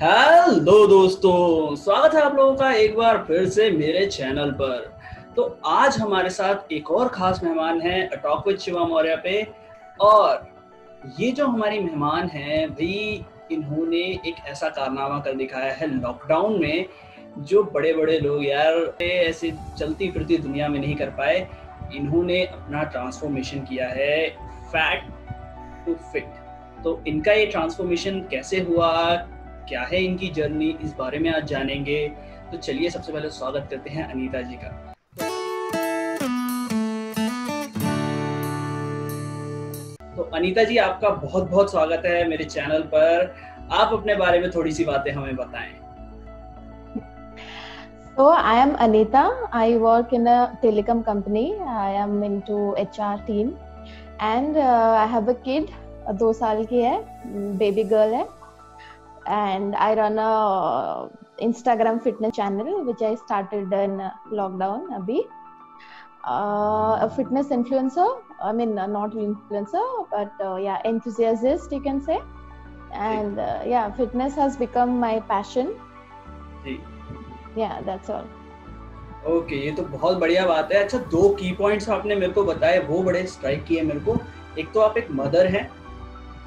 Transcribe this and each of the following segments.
Hello दोस्तों, स्वागत है आप लोगों का एक बार फिर से मेरे चैनल पर। तो आज हमारे साथ एक और खास मेहमान हैं टॉक विद शिवा मौर्य पे। और ये जो हमारी मेहमान हैं भाई, इन्होंने एक ऐसा कारनामा कर दिखाया है लॉकडाउन में जो बड़े बड़े लोग यार ऐसे चलती फिरती दुनिया में नहीं कर पाए। इन्होंने अपना ट्रांसफॉर्मेशन किया है फैट टू फिट। तो इनका ये ट्रांसफॉर्मेशन कैसे हुआ, क्या है इनकी जर्नी, इस बारे में आज जानेंगे। तो चलिए सबसे पहले स्वागत करते हैं अनीता जी का। तो अनीता जी, आपका बहुत बहुत स्वागत है मेरे चैनल पर। आप अपने बारे में थोड़ी सी बातें हमें बताएं। So I am Anita. I work in a telecom company. I am into HR team and I have a kid. 2 साल की है, baby girl है. And I run a Instagram fitness channel which I started in lockdown अभी. A fitness influencer. I mean not influencer, but yeah, enthusiast you can say. And yeah, fitness has become my passion. Yeah, that's all. Okay, ये तो बहुत बढ़िया बात है। अच्छा, 2 की points आपने मेरे को बताए, वो बड़े स्ट्राइक किए मेरे को। एक तो आप एक मदर हैं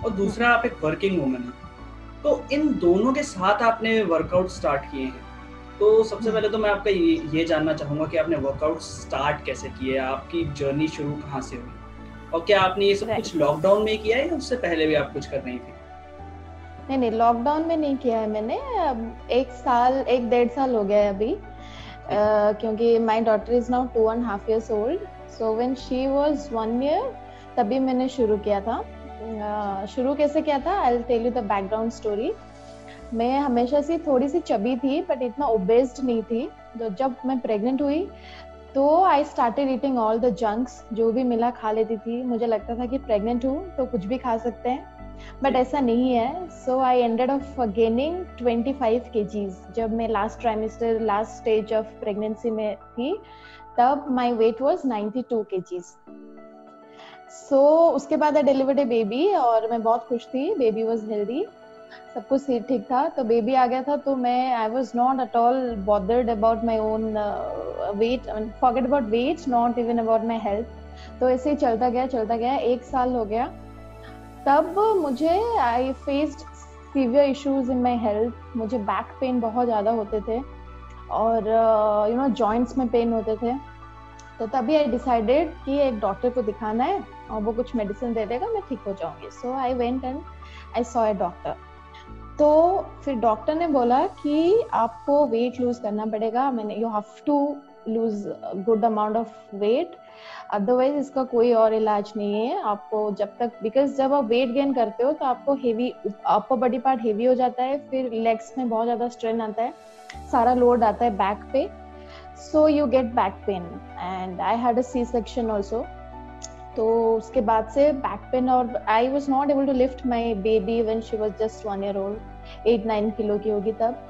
और दूसरा आप एक वर्किंग वुमन हैं। तो इन दोनों के साथ आपने वर्कआउट स्टार्ट किए हैं। तो सबसे पहले तो मैं आपका ये जानना चाहूँगा कि आपने वर्कआउट स्टार्ट कैसे किए, आपकी जर्नी शुरू कहाँ से हुई, और क्या आपने ये सब कुछ लॉकडाउन में किया है या उससे पहले भी आप कुछ कर रही थी? नहीं, लॉकडाउन में नहीं किया है मैंने। 1.5 साल हो गया है अभी, क्योंकि my daughter is now 2.5 years old. So when she was 1 year तभी मैंने शुरू किया था। शुरू कैसे किया था, I will tell you the background story. मैं हमेशा से थोड़ी सी चबी थी बट इतना ओबेस्ड नहीं थी। तो जब मैं प्रेग्नेंट हुई तो I started eating all the junks, जो भी मिला खा लेती थी। मुझे लगता था कि प्रेग्नेंट हूँ तो कुछ भी खा सकते हैं, बट ऐसा नहीं है। So I ended of gaining 25 kgs। जब मैं last trimester, last stage of pregnancy में थी, तब my weight was 92 kgs. So उसके बाद आई डिलीवर्ड ए बेबी और मैं बहुत खुश थी। बेबी वॉज हेल्दी, सब कुछ ठीक था। तो बेबी आ गया था तो मैं आई was not at all bothered about my own wait, forget about wait, not even about my health. तो ऐसे ही चलता गया 1 साल हो गया। तब मुझे I faced severe issues in my health. मुझे बैक पेन बहुत ज़्यादा होते थे और यू नो जॉइंट्स में पेन होते थे। तो तभी आई डिसाइडेड कि एक डॉक्टर को दिखाना है और वो कुछ मेडिसिन दे देगा, मैं ठीक हो जाऊंगी। So I went and I saw a doctor. तो फिर डॉक्टर ने बोला कि आपको वेट लूज करना पड़ेगा। मैंने you have to lose good amount of weight, otherwise इसका कोई और इलाज नहीं है आपको। जब तक, बिकॉज जब आप वेट गेन करते हो तो आपको heavy, upper body part heavy हो जाता है, फिर लेग्स में बहुत ज्यादा स्ट्रेन आता है, सारा लोड आता है बैक पे, so you get back pain. And I had a C section also. तो उसके बाद से बैक पेन, और I was not able to lift my baby when she was just 1 year old, 8-9 kilo की होगी तब।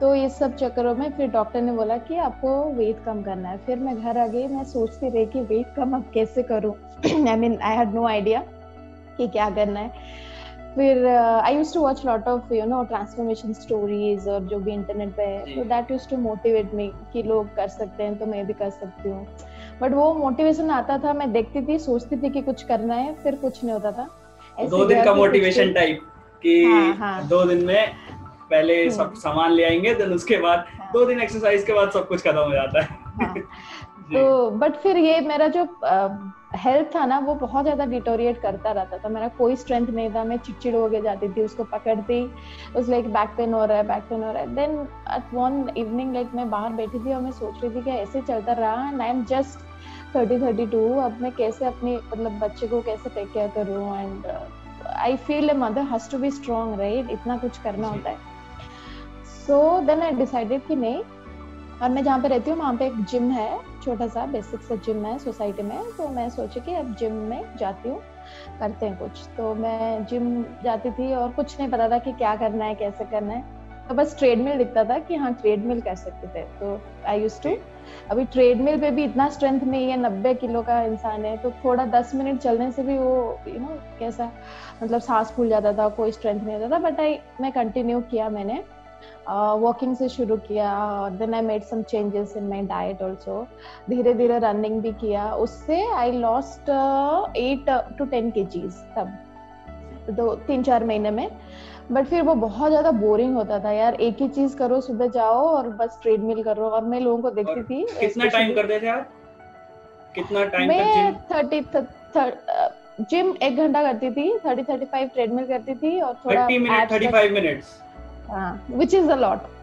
तो ये सब चक्करों में फिर डॉक्टर ने बोला कि आपको वेट कम करना है। फिर मैं घर आ गई, मैं सोचती रही कि वेट कम अब कैसे करूं। I mean I had no idea कि क्या करना है। फिर I used to watch lot of you know transformation stories और जो भी इंटरनेट पे है, तो that used to motivate me कि लोग कर सकते हैं तो मैं भी कर सकती हूँ। बट वो मोटिवेशन आता था, मैं देखती थी, सोचती थी कि कुछ करना है, फिर कुछ नहीं होता था। 2 दिन का मोटिवेशन टाइप कि हाँ. 2 दिन में पहले सब सामान ले आएंगे, देन उसके बाद 2 दिन एक्सरसाइज के बाद सब कुछ खत्म हो जाता है। तो बट फिर ये मेरा जो हेल्थ था ना, वो बहुत ज्यादा डिटोरिएट करता रहता था। मेरा कोई स्ट्रेंथ नहीं था, मैं चिड़चिड़ हो के जाती थी, उसको पकड़ती, उस लाइक बैक पेन हो रहा है। Then at one evening, like मैं बाहर बैठी थी और मैं सोच रही थी कि ऐसे चलता रहा एंड आई एम जस्ट 32, अब मैं कैसे अपने मतलब बच्चे को कैसे टेक केयर करूँ। And I feel a mother has to be strong, right, इतना कुछ करना होता है। सो देन आई डिसाइडेड कि नहीं। और मैं जहाँ पे रहती हूँ वहाँ पे एक जिम है, छोटा सा बेसिक सा जिम है सोसाइटी में। तो मैं सोची कि अब जिम में जाती हूँ, करते हैं कुछ। तो मैं जिम जाती थी और कुछ नहीं पता था कि क्या करना है, कैसे करना है। तो बस ट्रेडमिल दिखता था कि हाँ ट्रेडमिल कर सकते थे, तो आई यूज्ड टू। अभी ट्रेडमिल पे भी इतना स्ट्रेंथ नहीं है, 90 किलो का इंसान है, तो थोड़ा 10 मिनट चलने से भी वो कैसा मतलब सांस फूल जाता था, कोई स्ट्रेंथ नहीं होता था। बट मैं कंटिन्यू किया, मैंने वॉकिंग से शुरू किया, then I made some changes in my diet also, धीरे धीरे रनिंग भी किया। उससे आई लॉस्ट 8 to 10 kgs तब, 2-3-4 महीने में। बट फिर वो बहुत ज्यादा बोरिंग होता था यार, एक ही चीज करो, सुबह जाओ और बस ट्रेडमिल करो। और मैं लोगों को देखती थी। कितना टाइम करते थे आप? कितना टाइम मैं 30 जिम 1 घंटा करती थी, 30-35 ट्रेडमिल करती थी और थोड़ा 35 minutes, which is a lot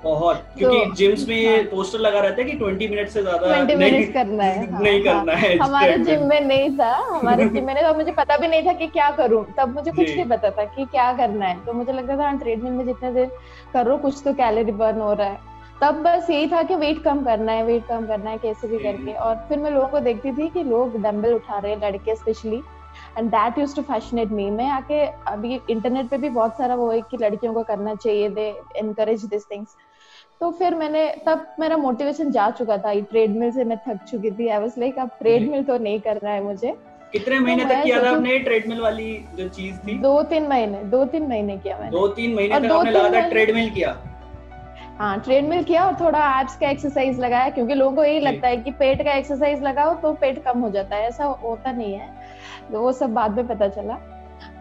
बहुत, क्योंकि जिम्स में ये पोस्टर लगा रहता है कि 20 मिनट से ज्यादा 20 मिनट करना है। नहीं करना है। हमारे जिम में नहीं था, हमारे जिम में नहीं था, मुझे पता भी नहीं था कि क्या करूं, तब मुझे कुछ नहीं पता था कि क्या करना है। तो मुझे लगता था ट्रेडमिल में जितने देर करो कुछ तो कैलोरी बर्न हो रहा है। तब बस यही था कि वेट कम करना है, वेट कम करना है कैसे भी करके। और फिर मैं लोगों को देखती थी कि लोग डंबल उठा रहे हैं, लड़के specially, and that used to fascinate me. मैं आके अभी इंटरनेट पे भी बहुत सारा वो है कि लड़कियों को करना चाहिए, दे एनकरेज दिस थिंग्स। तो फिर मैंने, तब मेरा मोटिवेशन जा चुका था, ट्रेडमिल से मैं थक चुकी थी। आई वाज लाइक अब ट्रेडमिल तो नहीं करना है मुझे। कितने महीने तक किया था आपने ट्रेडमिल वाली जो चीज थी? 2-3 महीने किया मैंने। 2-3 महीने तक आपने लगातार ट्रेडमिल किया? हाँ, ट्रेडमिल किया और थोड़ा एब्स का एक्सरसाइज लगाया, क्योंकि लोगों को यही लगता है कि पेट का एक्सरसाइज लगाओ तो पेट कम हो जाता है, ऐसा होता नहीं है। तो वो सब बाद में पता चला।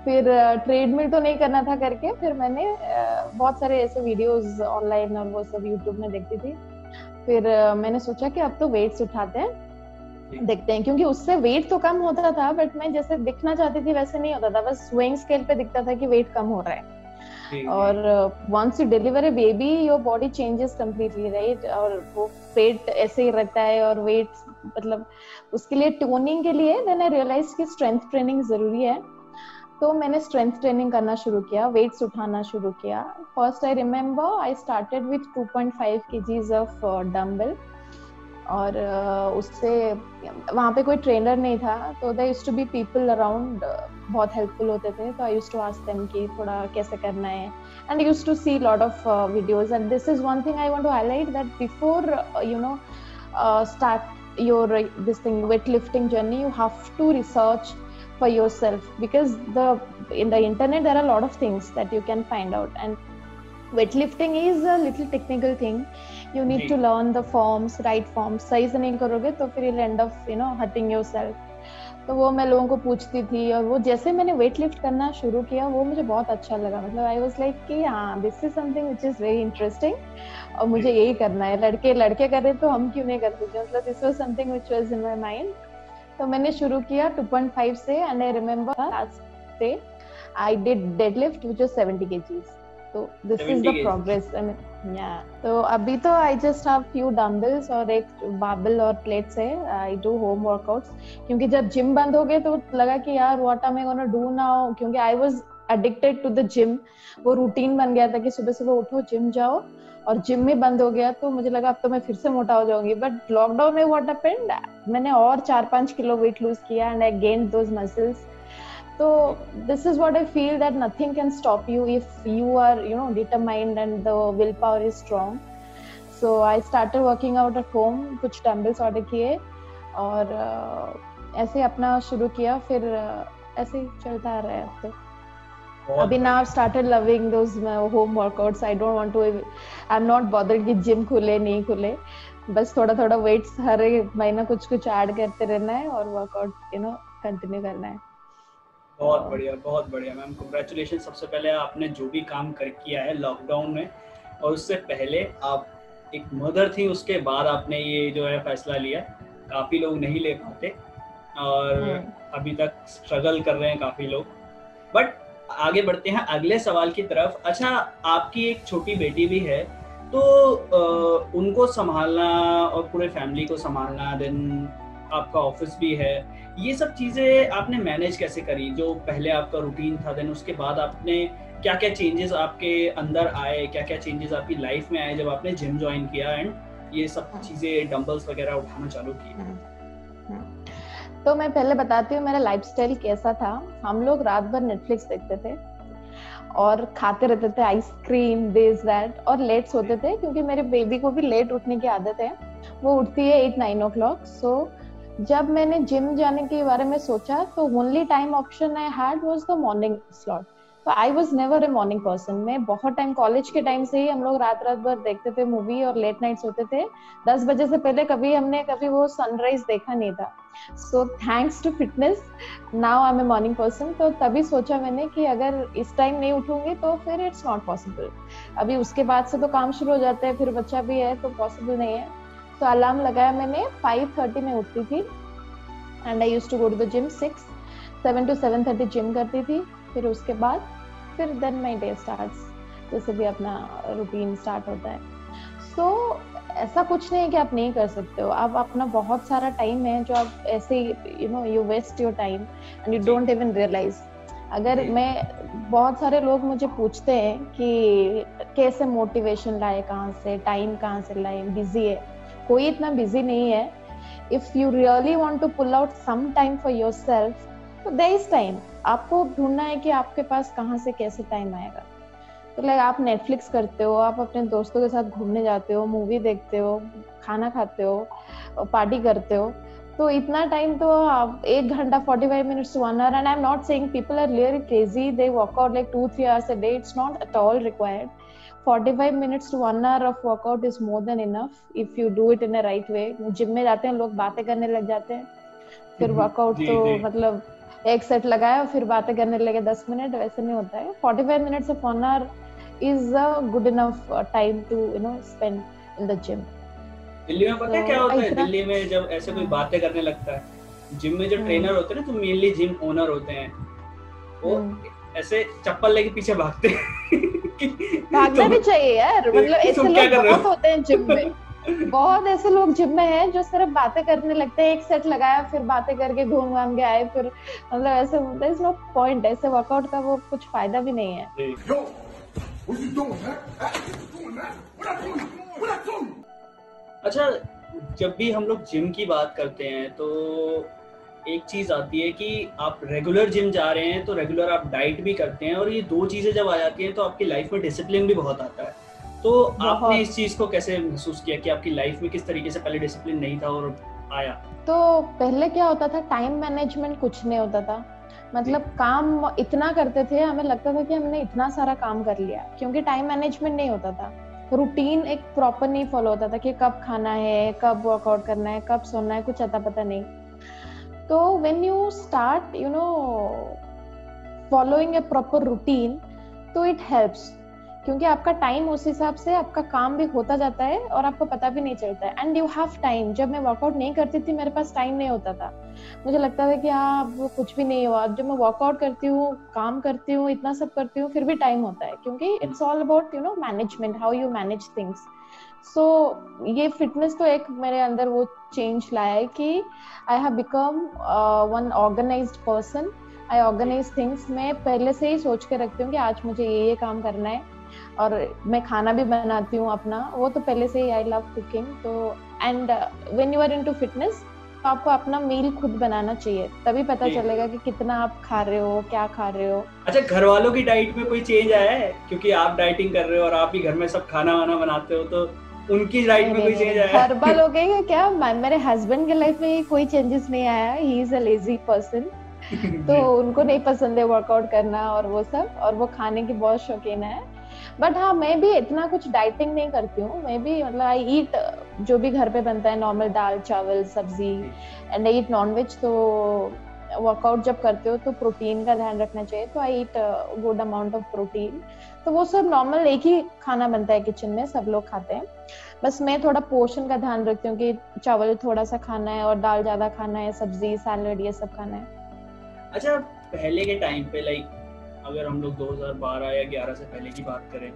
फिर ट्रेडमिल तो नहीं करना था करके फिर मैंने बहुत सारे ऐसे वीडियोस ऑनलाइन और वो सब यूट्यूब में देखती थी। फिर मैंने सोचा कि अब तो वेट्स उठाते हैं, देखते हैं, क्योंकि उससे वेट तो कम होता था बट मैं जैसे दिखना चाहती थी वैसे नहीं होता था, बस स्विंग स्केल पे दिखता था कि वेट कम हो रहा है। और once you deliver a baby your body changes completely, right? और वो पेट ऐसे ही रहता है और वेट, मतलब उसके लिए टोनिंग के लिए देन आई रियलाइज कि स्ट्रेंथ ट्रेनिंग जरूरी है। तो मैंने स्ट्रेंथ ट्रेनिंग करना शुरू किया, वेट्स उठाना शुरू किया। First I remember I started with 2.5 kgs of dumbbell. और उससे वहाँ पे कोई ट्रेनर नहीं था, तो there used to be people around, बहुत हेल्पफुल होते थे। तो I used to ask them कि थोड़ा कैसे करना है, and I used to see lot of videos. And this is one thing I want to highlight, that before start your this thing weight lifting journey, you have to research for yourself, because in the internet there are a lot of things that you can find out, and weightlifting is a little technical thing. You need to learn the forms, right forms. सही से नहीं करोगे तो फिर you'll end up hurting yourself. तो वो मैं लोगों को पूछती थी, और वो जैसे मैंने वेट लिफ्ट करना शुरू किया वो मुझे बहुत अच्छा लगा। मतलब आई वाज लाइक कि हाँ, this is something which is very interesting और मुझे यही करना है। लड़के कर रहे तो हम क्यों नहीं कर सकते? मतलब this was something which was in my mind. तो मैंने शुरू किया 2.5 से, and I remember last day I did deadlift which was 70 kgs. तो this is the progress. I mean या, तो अभी तो I just have few dumbbells और एक बारबेल और प्लेट्स है। आई डू होम वर्कआउट्स, क्योंकि जब जिम बंद हो गए तो लगा कि यार what am I gonna do now, क्योंकि I was addicted to the gym. वो रूटीन बन गया था कि सुबह सुबह उठो, जिम जाओ, और जिम में बंद हो गया तो मुझे लगा अब तो मैं फिर से मोटा हो जाऊंगी। बट लॉकडाउन में व्हाट हैपेंड, मैंने और 4-5 किलो वेट लूज किया and I gained those muscles. So this is what I feel, that nothing can stop you if you are determined and the willpower is strong. So I started working out at home, कुछ dumbbells order किए और ऐसे अपना शुरू किया। फिर ऐसे ही चलता आ रहा है अब तो। अभी now I've started loving those home workouts. I don't want to, I'm not bothered कि जिम खुले नहीं खुले, बस थोड़ा थोड़ा वेट्स हर एक महीना कुछ कुछ ऐड करते रहना है और वर्कआउट कंटिन्यू करना है। बहुत बढ़िया मैम, कांग्रेचुलेशन। सबसे पहले आपने जो भी काम किया है लॉकडाउन में, और उससे पहले आप एक मदर थी, उसके बाद आपने ये जो है फैसला लिया। काफ़ी लोग नहीं ले पाते और अभी तक स्ट्रगल कर रहे हैं काफ़ी लोग। बट आगे बढ़ते हैं अगले सवाल की तरफ। अच्छा, आपकी एक छोटी बेटी भी है, तो उनको संभालना और पूरे फैमिली को संभालना, देन आपका ऑफिस भी है, ये सब चीजें आपने मैनेज कैसे करी? जो पहले आपका रूटीन था, देन उसके बाद आपने क्या क्या चेंजेस आपके अंदर आए, क्या क्या चेंजेस आपकी लाइफ में आए जब आपने जिम ज्वाइन किया एंड ये सब चीजें डंबल्स वगैरह उठाना चालू किए? तो मैं पहले बताती हूँ मेरा लाइफस्टाइल कैसा था। हम लोग रात भर नेटफ्लिक्स देखते थे और खाते रहते थे आइसक्रीम दिस दैट, और लेट सोते थे क्योंकि मेरे बेबी को भी लेट उठने की आदत है, वो उठती है 8-9 o'clock। सो जब मैंने जिम जाने के बारे में सोचा तो only time option I had was the morning slot. तो I was never a morning person. मैं बहुत टाइम कॉलेज के टाइम से ही हम लोग रात रात भर देखते थे मूवी और लेट नाइट सोते थे। 10 बजे से पहले कभी वो सनराइज देखा नहीं था। So thanks to fitness now I am a morning person. तो तभी सोचा मैंने कि अगर इस टाइम नहीं उठूंगी तो फिर इट्स नॉट पॉसिबल। अभी उसके बाद से तो काम शुरू हो जाते हैं, फिर बच्चा भी है तो पॉसिबल नहीं है। तो अलार्म लगाया मैंने, 5:30 में उठती थी and I used to go to the gym 7 to 7:30 gym करती थी। फिर उसके बाद फिर देन माय डे स्टार्ट्स, जैसे भी अपना रूटीन स्टार्ट होता है। सो ऐसा कुछ नहीं है कि आप नहीं कर सकते हो, आप अपना बहुत सारा टाइम है जो आप ऐसे you waste your time and you don't even realize. अगर मैं बहुत सारे लोग मुझे पूछते हैं कि कैसे मोटिवेशन लाए, कहाँ से टाइम कहाँ से लाए, बिजी है, कोई इतना बिजी नहीं है। If you really want to pull out some time for yourself, तो देयर इज टाइम। आपको ढूंढना है कि आपके पास कहाँ से कैसे टाइम आएगा। तो लाइक आप नेटफ्लिक्स करते हो, आप अपने दोस्तों के साथ घूमने जाते हो, मूवी देखते हो, खाना खाते हो, पार्टी करते हो, तो इतना टाइम तो आप 1 घंटा 45 minutes to 1 hour, and I'm not saying people are really crazy, they work out like 2-3 hours a day, it's not at all required. 45 minutes to 1 hour of workout is more than enough if you do it in a right way. Gym में जाते हैं लोग, बातें करने लग जाते हैं, फिर वर्कआउट तो मतलब एक सेट लगाया फिर बातें करने लगे 10 मिनट, वैसे नहीं होता है। 45 minutes of 1 hour is a good enough time to spend in the gym. Delhi में पता है क्या होता है, दिल्ली में जब ऐसे कोई बातें करने लगता है, जिम में जो ट्रेनर होते हैं ना, तो मेनली जिम ओनर होते हैं, वो ऐसे चप्पल लेके पीछे भागते हैं। भागना भी चाहिए यार, मतलब ऐसे लोग बहुत होते हैं जिम में। बहुत ऐसे लोग जिम में हैं जो सिर्फ बातें करने लगते हैं, एक सेट लगाया फिर बातें करके घूम घाम के आए, फिर मतलब ऐसे देयर इज नो पॉइंट, ऐसे वर्कआउट का वो कुछ फायदा भी नहीं है। अच्छा, जब भी हम लोग जिम की बात करते हैं तो एक चीज आती है कि आप रेगुलर जिम जा रहे हैं तो रेगुलर आप डाइट भी करते हैं, और ये दो चीजें जब आ जाती हैं तो आपकी लाइफ में डिसिप्लिन भी बहुत आता है। तो आपने इस चीज को कैसे महसूस किया कि आपकी लाइफ में किस तरीके से पहले डिसिप्लिन नहीं था और आया? तो पहले क्या होता था, टाइम मैनेजमेंट कुछ नहीं होता था। मतलब काम इतना करते थे, हमें लगता था कि हमने इतना सारा काम कर लिया, क्योंकि टाइम मैनेजमेंट नहीं होता था। रूटीन एक प्रॉपर नहीं फॉलो होता था कि कब खाना है, कब वर्कआउट करना है, कब सोना है, कुछ अता पता नहीं। तो when you start following A proper routine, तो इट हेल्प्स, क्योंकि आपका टाइम उस हिसाब से आपका काम भी होता जाता है और आपको पता भी नहीं चलता है, एंड यू हैव टाइम। जब मैं वर्कआउट नहीं करती थी मेरे पास टाइम नहीं होता था, मुझे लगता था कि हाँ वो कुछ भी नहीं हुआ। जब मैं वर्कआउट करती हूँ, काम करती हूँ, इतना सब करती हूँ, फिर भी टाइम होता है, क्योंकि it's all about management, how you manage things. So ये फिटनेस तो एक मेरे अंदर वो चेंज लाया है कि I have become one organized person. I organize things. मैं पहले से ही सोच के रखती हूँ कि आज मुझे ये काम करना है, और मैं खाना भी बनाती हूँ अपना, वो तो पहले से ही आई लव कुकिंग। तो and when you are into fitness, तो आपको अपना मील खुद बनाना चाहिए, तभी पता चलेगा कि कितना आप खा रहे हो, क्या खा रहे हो। अच्छा, घर वालों की डाइट में कोई चेंज आया है? क्योंकि आप डाइटिंग कर रहे हो और आप ही घर में सब खाना वाना बनाते हो, तो उनकी डाइट में कोई चेंज आया? घर वालों के क्या, मेरे हस्बैंड के लाइफ में कोई चेंजेस नहीं आया। He is a lazy person, तो उनको नहीं पसंद है वर्कआउट करना और वो सब, और वो खाने की बहुत शौकीन है। बट हाँ, मैं भी इतना कुछ डाइटिंग नहीं करती हूँ। मैं भी मतलब आई ईट जो भी घर पे बनता है, नॉर्मल दाल चावल सब्जी, एंड आई ईट नॉनवेज। तो वर्कआउट जब करते हो तो प्रोटीन का ध्यान रखना चाहिए, तो I eat good amount of protein. तो वो सब नॉर्मल एक ही खाना बनता है किचन में, सब लोग खाते हैं। बस मैं थोड़ा पोर्शन का ध्यान रखती हूँ कि चावल थोड़ा सा खाना है और दाल ज्यादा खाना है, सब्जी सैलड ये सब खाना है। अच्छा, पहले के टाइम पे लाइक अगर हम लोग 2012 या 11 से पहले की बात करें,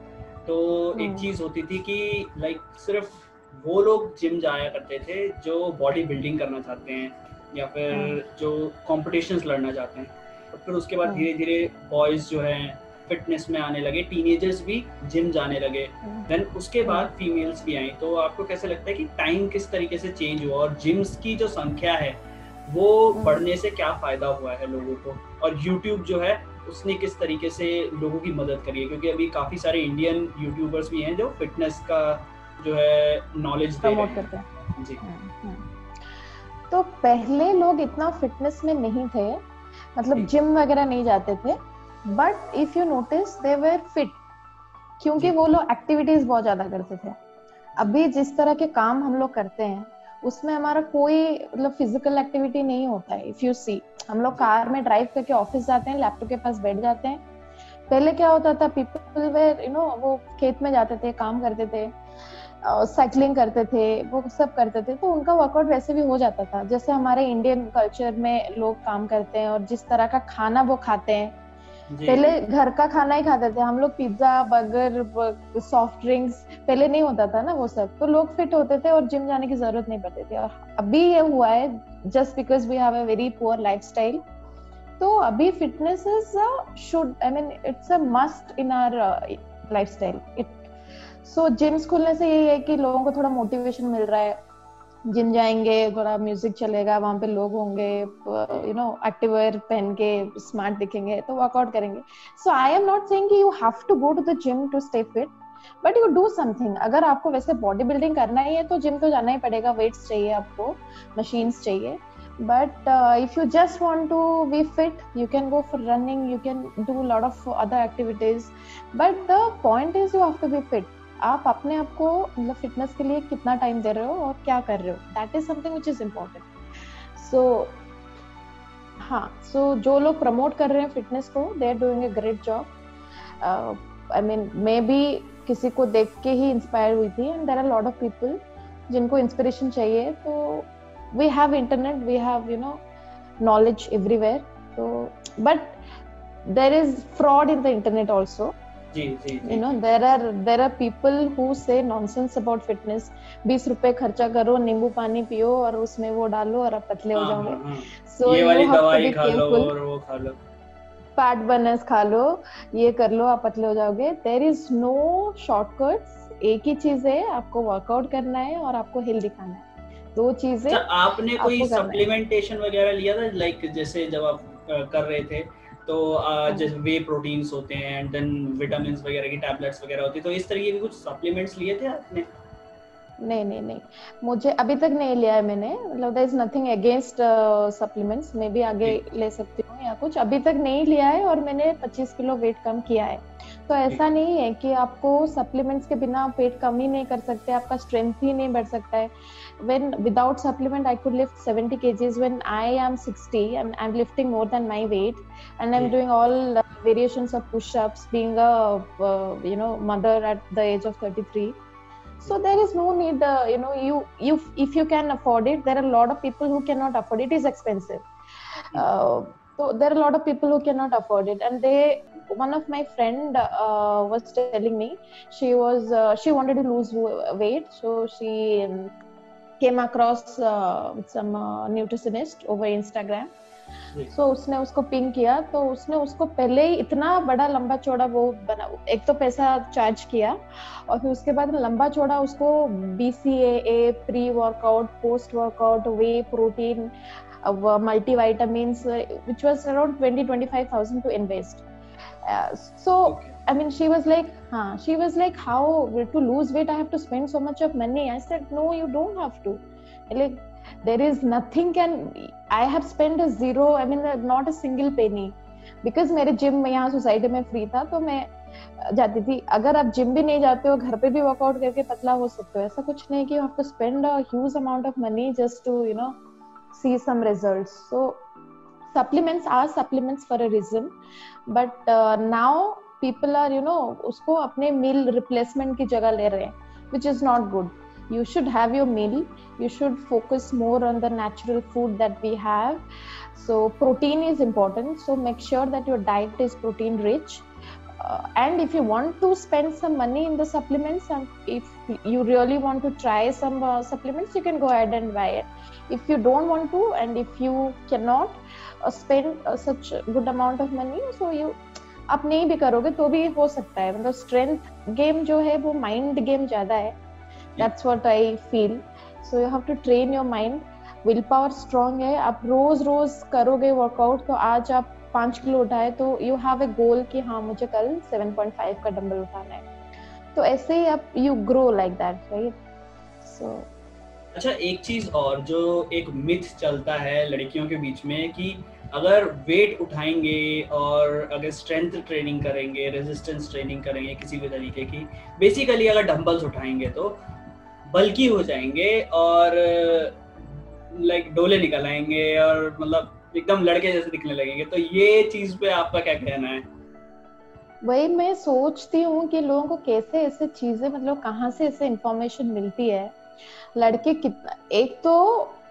तो एक चीज होती थी कि लाइक सिर्फ वो लोग जिम जाया करते थे जो बॉडी बिल्डिंग करना चाहते हैं या फिर जो कॉम्पिटिशन्स लड़ना चाहते हैं। और फिर उसके बाद धीरे धीरे बॉयज जो हैं फिटनेस में आने लगे, टीनेजर्स भी जिम जाने लगे, देन उसके बाद फीमेल्स भी आई। तो आपको कैसे लगता है कि टाइम किस तरीके से चेंज हुआ और जिम्स की जो संख्या है वो बढ़ने से क्या फायदा हुआ है लोगों को? और यूट्यूब जो है उसने किस तरीके से लोगों की मदद करी है, क्योंकि अभी काफी सारे इंडियन यूट्यूबर्स भी हैं जो फिटनेस का जो है नॉलेज प्रमोट करते हैं जी। तो पहले लोग इतना फिटनेस में नहीं थे, मतलब जिम वगैरह नहीं जाते थे, but if you notice they were fit, क्योंकि वो लोग एक्टिविटीज बहुत ज्यादा करते थे। अभी जिस तरह के काम हम लोग करते हैं उसमें हमारा कोई मतलब फिजिकल एक्टिविटी नहीं होता है। इफ यू सी, हम लोग कार में ड्राइव करके ऑफिस जाते हैं, लैपटॉप के पास बैठ जाते हैं। पहले क्या होता था, पीपल वेर वो खेत में जाते थे, काम करते थे, साइकिलिंग करते थे, वो सब करते थे, तो उनका वर्कआउट वैसे भी हो जाता था जैसे हमारे इंडियन कल्चर में लोग काम करते हैं और जिस तरह का खाना वो खाते हैं। पहले घर का खाना ही खाते थे हम लोग, पिज्जा, बर्गर, सॉफ्ट ड्रिंक्स, पहले नहीं होता था ना वो सब, तो लोग फिट होते थे और जिम जाने की जरूरत नहीं पड़ती थी। और अभी ये हुआ है just because we have a very poor lifestyle, तो अभी fitness is should, I mean it's a must in our lifestyle. So gyms खुलने से यही है कि लोगों को थोड़ा मोटिवेशन मिल रहा है, जिम जाएंगे, थोड़ा म्यूजिक चलेगा, वहां पे लोग होंगे, एक्टिववेयर पहन के स्मार्ट दिखेंगे, तो वर्कआउट करेंगे। So I am not saying कि you have to go to the gym to stay fit, but you do something. अगर आपको वैसे बॉडी बिल्डिंग करना ही है तो जिम तो जाना ही पड़ेगा, वेट्स चाहिए आपको, मशीन्स चाहिए। But if you just want to be fit, you can go for running, you can do a lot of other activities, but the point is you have to be fit. आप अपने आप को मतलब fitness के लिए कितना time दे रहे हो और क्या कर रहे हो, that is something which is important. So हाँ, सो जो लोग प्रमोट कर रहे हैं फिटनेस को, they are doing a great job. I mean मैं भी किसी को देख के ही इंस्पायर हुई थी, and there are lot of people जिनको इंस्पिरेशन चाहिए। तो we have internet, we have knowledge everywhere, so but there is fraud in the internet also. There are people who say nonsense about fitness. 20 रुपए खर्चा करो, नींबू पानी पियो और उसमें वो डालो और आप पतले हो जाओगे। So ये वाली दवाई खा लो और वो खा लो, फैट बर्नर्स खा लो, ये कर लो, आप पतले हो जाओगे। there is no shortcuts, एक ही चीज है, आपको वर्कआउट करना है और आपको हेल्दी खाना है, दो चीजें। आपने कोई सप्लीमेंटेशन वगैरह लिया था, लाइक जैसे जब आप कर रहे थे तो जैसे वे प्रोटीन्स होते हैं एंड देन विटामिन्स वगैरह की टैबलेट्स वगैरह होती है, तो इस तरीके के कुछ सप्लीमेंट्स लिए थे आपने? नहीं, मुझे अभी तक नहीं लिया है मैंने, मतलब there is nothing against supplements, मैं भी आगे ले सकती हूँ या कुछ, अभी तक नहीं लिया है। और मैंने 25 किलो वेट कम किया है, तो ऐसा नहीं है कि आपको सप्लीमेंट्स के बिना वेट कम ही नहीं कर सकते, आपका स्ट्रेंथ ही नहीं बढ़ सकता है। When without supplement I could lift 70 kgs, when I am 60 I'm lifting more than my weight, and I'm doing all variations of push-ups, being a mother at the age of 33. So there is no need, you if you can afford it. There are a lot of people who cannot afford it. It is expensive. So there are a lot of people who cannot afford it, and one of my friend was telling me she wanted to lose weight, so she came across some nutritionist over Instagram. So उसने उसको ping किया, तो उसने उसको पहले ही इतना बड़ा लंबा चौड़ा वो बना, एक तो पैसा चार्ज किया और फिर उसके बाद लंबा चौड़ा उसको BCAA, pre workout, post workout, way protein, multivitamins, which was around 20,000-25,000 to invest. So I mean she was like how to lose weight I have to spend so much of money. I said no, you don't have to. Like there is nothing, I have spent a zero, I mean not a single penny, because मेरे gym में यहाँ society में free था तो मैं जाती थी। अगर आप जिम भी नहीं जाते हो, घर पे भी वर्कआउट करके पतला हो सकते हो, ऐसा कुछ नहीं कि you have to spend a huge amount of money just to see some results. So supplements are supplements for a reason, but now people are उसको अपने meal replacement की जगह ले रहे हैं, which is not good. You should have your meal, you should focus more on the natural food that we have. So protein is important, so make sure that your diet is protein rich. And if you want to spend some money in the supplements, and if you really want to try some supplements, you can go ahead and buy it. If you don't want to, and if you cannot spend such good amount of money, so you आप नहीं भी करोगे तो भी हो सकता है। मतलब स्ट्रेंथ गेम जो है वो माइंड गेम ज्यादा है, that's what I feel. So you have to train your mind. Will power strong है, आप रोज रोज करोगे वर्कआउट तो आज आप 5 किलो उठाए तो यू हैव ए गोल कि हाँ मुझे कल 7.5 का डंबल उठाना है, तो ऐसे ही आप you grow like that, right? So अच्छा, एक चीज और जो एक मिथ चलता है लड़कियों के बीच में कि अगर वेट उठाएंगे और अगर स्ट्रेंथ ट्रेनिंग करेंगे, रेजिस्टेंस ट्रेनिंग करेंगे किसी भी तरीके की, बेसिकली अगर डंबल्स उठाएंगे तो बल्की हो जाएंगे और लाइक डोले निकल आएंगे और मतलब एकदम लड़के जैसे दिखने लगेंगे। तो ये चीज पे आपका क्या कहना है? वही मैं सोचती हूँ कि लोगों को कैसे ऐसे चीजें, मतलब कहाँ से ऐसे इंफॉर्मेशन मिलती है। लड़के कितना, एक तो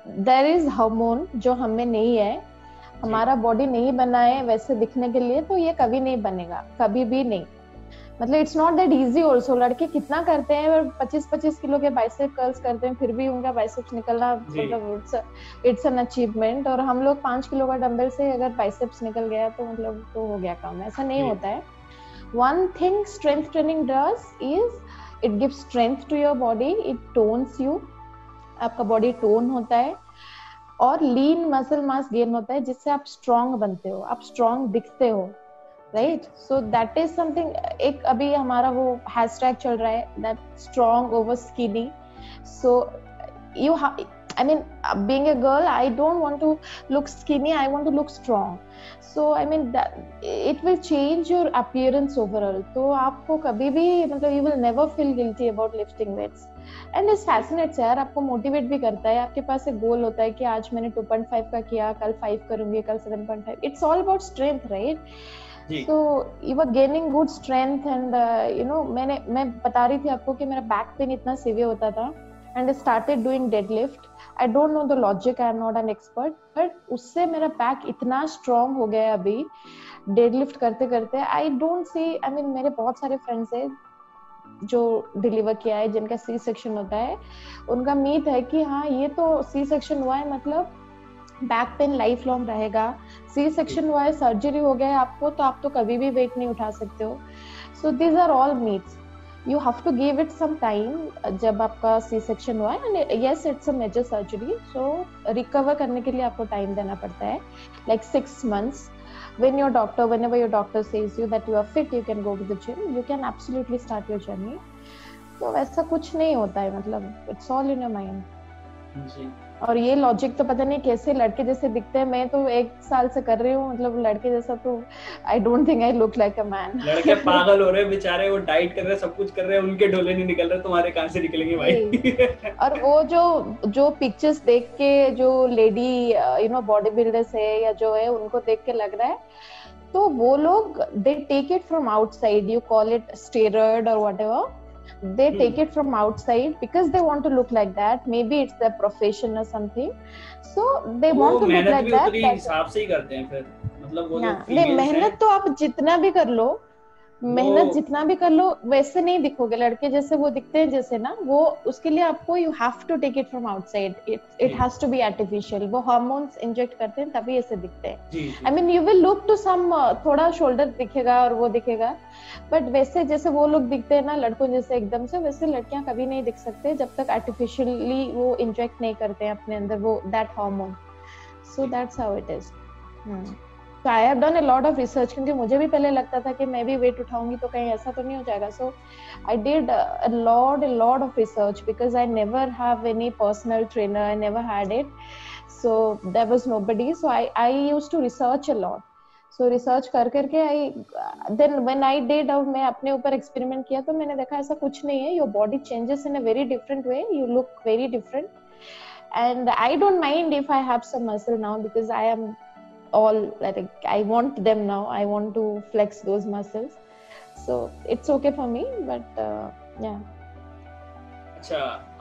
देयर इज हार्मोन जो हमें नहीं है, हमारा बॉडी नहीं बना है वैसे दिखने के लिए, तो ये कभी नहीं बनेगा, कभी भी नहीं। मतलब it's not that easy also. लड़के कितना करते हैं, 25-25 किलो के बाइसेप कर्ल्स करते हैं, फिर भी उनका बाइसेप्स निकलना मतलब इट्स एन अचीवमेंट। और हम लोग 5 किलो का डंबल से अगर बाइसेप्स निकल गया तो मतलब तो हो गया काम, ऐसा नहीं होता है। One thing strength training does is it gives strength to your body, it tones you, आपका बॉडी टोन होता है, और लीन मसल मास गेन होता है जिससे आप स्ट्रांग बनते हो, आप स्ट्रांग दिखते हो, right? So that is something. एक अभी हमारा वो हैशटैग चल रहा है that strong over skinny. So you I mean, being a girl, I don't want to look skinny, I want to look strong. So I mean that it will change your appearance overall. तो आपको कभी भी मतलब you will never feel guilty about lifting weights. And it fascinates यार, आपको motivate भी करता है। आपके पास एक गोल होता है कि आज मैंने 2.5 का किया, कल 5 करूंगी, कल 7.5. It's all about strength, right? So you are gaining good strength and you know, मैं बता रही थी आपको कि मेरा बैक पेन इतना सीवियर होता था and I started doing deadlift. I don't know the logic, I am not an expert, but उससे मेरा बैक इतना strong हो गया अभी deadlift करते करते। I don't see, I mean मेरे बहुत सारे friends हैं जो डिलीवर किया है जिनका सी सेक्शन होता है, उनका मीट है कि हाँ ये तो सी सेक्शन हुआ है मतलब बैक पेन लाइफ लॉन्ग रहेगा, सी सेक्शन हुआ है, सर्जरी हो गया है आपको तो आप तो कभी भी वेट नहीं उठा सकते हो। So these are all meats, you have to give it some time। जब आपका सी सेक्शन हुआ है and yes it's a major surgery, so recover करने के लिए आपको टाइम देना पड़ता है like 6 months। whenever your doctor says you that you are fit, you can go to the gym, you can absolutely start your journey। तो वैसा कुछ नहीं होता है, मतलब it's all in your mind। और ये लॉजिक तो पता नहीं कैसे लड़के जैसे दिखते हैं। मैं तो 1 साल से कर रही हूँ, मतलब लड़के जैसा तो I don't think I look like a man. लड़के पागल हो रहे हैं बेचारे, वो डाइट कर रहे हैं, सब कुछ कर रहे हैं, उनके डोले नहीं निकल रहे, तुम्हारे कहाँ से निकलेंगे भाई? और वो जो पिक्चर्स देख के जो lady you know body builders है या जो है उनको देख के लग रहा है, तो वो लोग they take it from outside, you call it steroid और whatever, they take it from outside because they want to look like that, maybe it's their profession or something, so they want to look like that। हिसाब से ही करते हैं फिर, मतलब वो लोग नहीं, मेहनत तो आप जितना भी कर लो, मेहनत जितना भी कर लो वैसे नहीं दिखोगे लड़के जैसे वो दिखते हैं जैसे ना, वो उसके लिए आपको you have to take it from outside, it has to be artificial, वो हार्मोन्स इंजेक्ट करते हैं तभी ऐसे दिखते हैं। I mean you will look to some, थोड़ा शोल्डर दिखेगा और वो दिखेगा, बट वैसे जैसे वो लोग दिखते हैं ना लड़कों जैसे एकदम से, वैसे लड़कियां कभी नहीं दिख सकते जब तक आर्टिफिशियली वो इंजेक्ट नहीं करते हैं अपने अंदर वो that hormone. So that's how it is. So I have done a lot of research, क्योंकि मुझे भी पहले लगता था कि मैं भी वेट उठाऊंगी तो कहीं ऐसा तो नहीं हो जाएगा। So I did a lot of research because I never have any personal trainer, I never had it, so there was nobody, so I used to research a lot। So research कर करके then when I did, और मैं अपने ऊपर experiment किया तो मैंने देखा ऐसा कुछ नहीं है, your body changes in a very different way, you look very different, and I don't mind if I have some muscle now because I am all like I want them now, I want to flex those muscles, so it's okay for me, but yeah। अच्छा,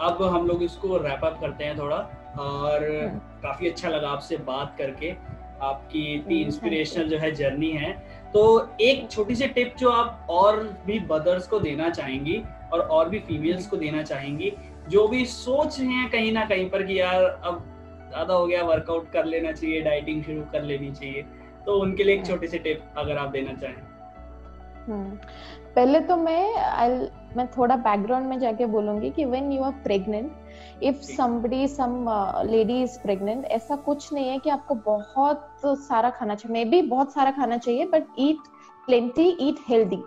अब हम लोग इसको wrap up करते हैं थोड़ा, और काफी अच्छा लगा आपसे बात करके, आपकी इतनी इंस्पिरेशनल जो है जर्नी है। तो एक छोटी सी टिप जो आप और भी ब्रदर्स को देना चाहेंगी और भी फीमेल्स को देना चाहेंगी जो भी सोच रहे हैं कहीं ना कहीं पर कि यार अब ज्यादा हो गया, वर्कआउट कर लेना चाहिए, डाइटिंग शुरू कर लेनी चाहिए, तो उनके लिए एक छोटी सी टिप अगर आप देना चाहें। पहले तो मैं मैं थोड़ा बैकग्राउंड में जाके बोलूंगी कि when you are pregnant, if somebody some lady is pregnant, ऐसा कुछ नहीं है कि आपको बहुत सारा खाना चाहिए, मे बी बहुत सारा खाना चाहिए, but eat plenty, eat healthy.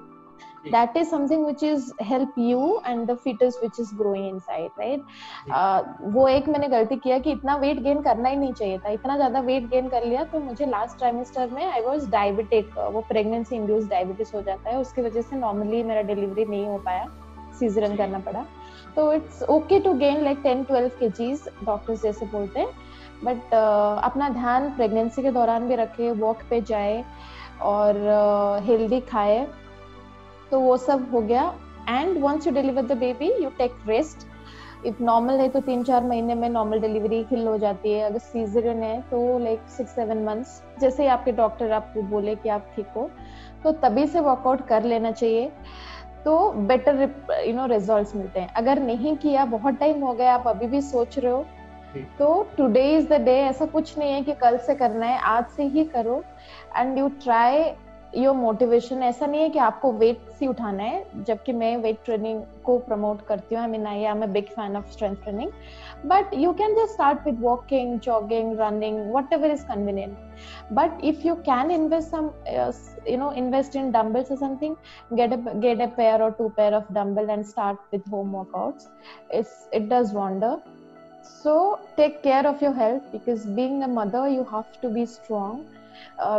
That is something which is help you and the fetus which is growing inside, right? वो एक मैंने गलती किया कि इतना वेट गेन करना ही नहीं चाहिए था. इतना ज्यादा वेट गेन कर लिया तो मुझे लास्ट ट्राइमेस्टर में आई वाज डायबिटिक. वो प्रेगनेंसी इंड्यूस डायबिटीज हो जाता है, उसकी वजह से नॉर्मली मेरा डिलीवरी नहीं हो पाया, सीजरियन करना पड़ा. तो it's okay to gain like 10-12 kgs, doctors जैसे बोलते हैं, बट अपना ध्यान प्रेगनेंसी के दौरान भी रखे, वॉक पे जाए और हेल्दी खाए. तो वो सब हो गया. And once you deliver the baby you take rest. If normal है तो 3-4 महीने में नॉर्मल डिलीवरी हिल हो जाती है. अगर सीजरियन है तो लाइक 6-7 मंथ्स, जैसे ही आपके डॉक्टर आपको बोले कि आप ठीक हो, तो तभी से वर्कआउट कर लेना चाहिए. तो बेटर रिजल्ट्स मिलते हैं. अगर नहीं किया, बहुत टाइम हो गया, आप अभी भी सोच रहे हो, तो टुडे इज द डे. ऐसा कुछ नहीं है कि कल से करना है, आज से ही करो. And you try your motivation. ऐसा नहीं है कि आपको वेट ही उठाना है, जबकि मैं वेट ट्रेनिंग को प्रमोट करती हूँ. I am a big fan of strength training, but you can just start with walking, jogging, running, whatever is convenient. But if you can invest some, invest in dumbbells or something, get a pair or 2 pair of dumbbell and start with home workouts. It does wonder. So take care of your health, because being a mother you have to be strong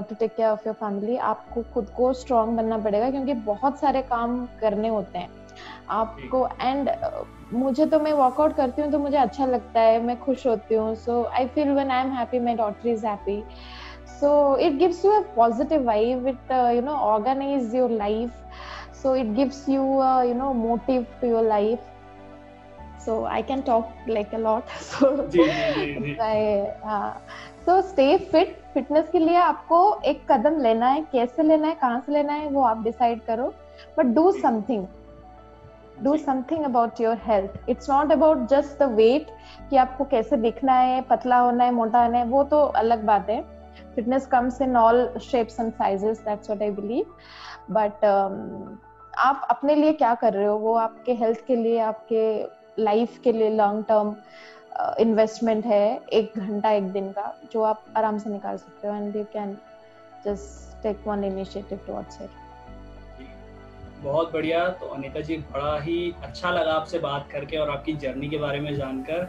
to take care of your family. आपको खुद को strong बनना पड़ेगा, क्योंकि बहुत सारे काम करने होते हैं आपको. एंड मुझे तो, मैं वर्कआउट करती हूँ तो मुझे अच्छा लगता है, मैं खुश होती हूँ. So I feel when I am happy, my daughter is happy. So it gives you a positive vibe. It organize your life. So it gives you motive to your life. So I can talk like a lot. So so stay fit. Fitness के लिए आपको एक कदम लेना है. कैसे लेना है, कहाँ से लेना है, वो आप डिसाइड करो. But do something. Do something about your health. It's not about just the weight, कि आपको कैसे दिखना है, पतला होना है, मोटा होना है, वो तो अलग बात है. Fitness comes in all shapes and sizes. That's what I believe. But आप अपने लिए क्या कर रहे हो, वो आपके हेल्थ के लिए, आपके लाइफ के लिए लॉन्ग टर्म इन्वेस्टमेंट है. 1 घंटा 1 दिन का जो आप आराम से निकाल सकते हो. And you can just take one initiative towards it. बहुत बढ़िया. तो अनीता जी, बड़ा ही अच्छा लगा आपसे बात करके और आपकी जर्नी के बारे में जानकर.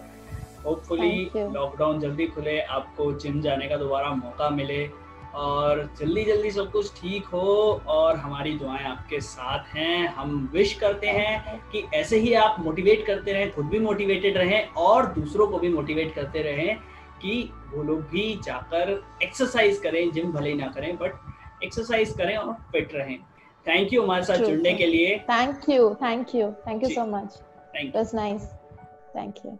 होपफुली लॉकडाउन जल्दी खुले, आपको जिम जाने का दोबारा मौका मिले और जल्दी सब कुछ ठीक हो. और हमारी दुआएं आपके साथ हैं. हम विश करते हैं कि ऐसे ही आप मोटिवेट करते रहें, खुद भी मोटिवेटेड रहें और दूसरों को भी मोटिवेट करते रहें कि वो लोग भी जाकर एक्सरसाइज करें. जिम भले ही ना करें, बट एक्सरसाइज करें और फिट रहें. थैंक यू हमारे साथ जुड़ने के लिए. Thank you so much. Thank you. It was nice. Thank you.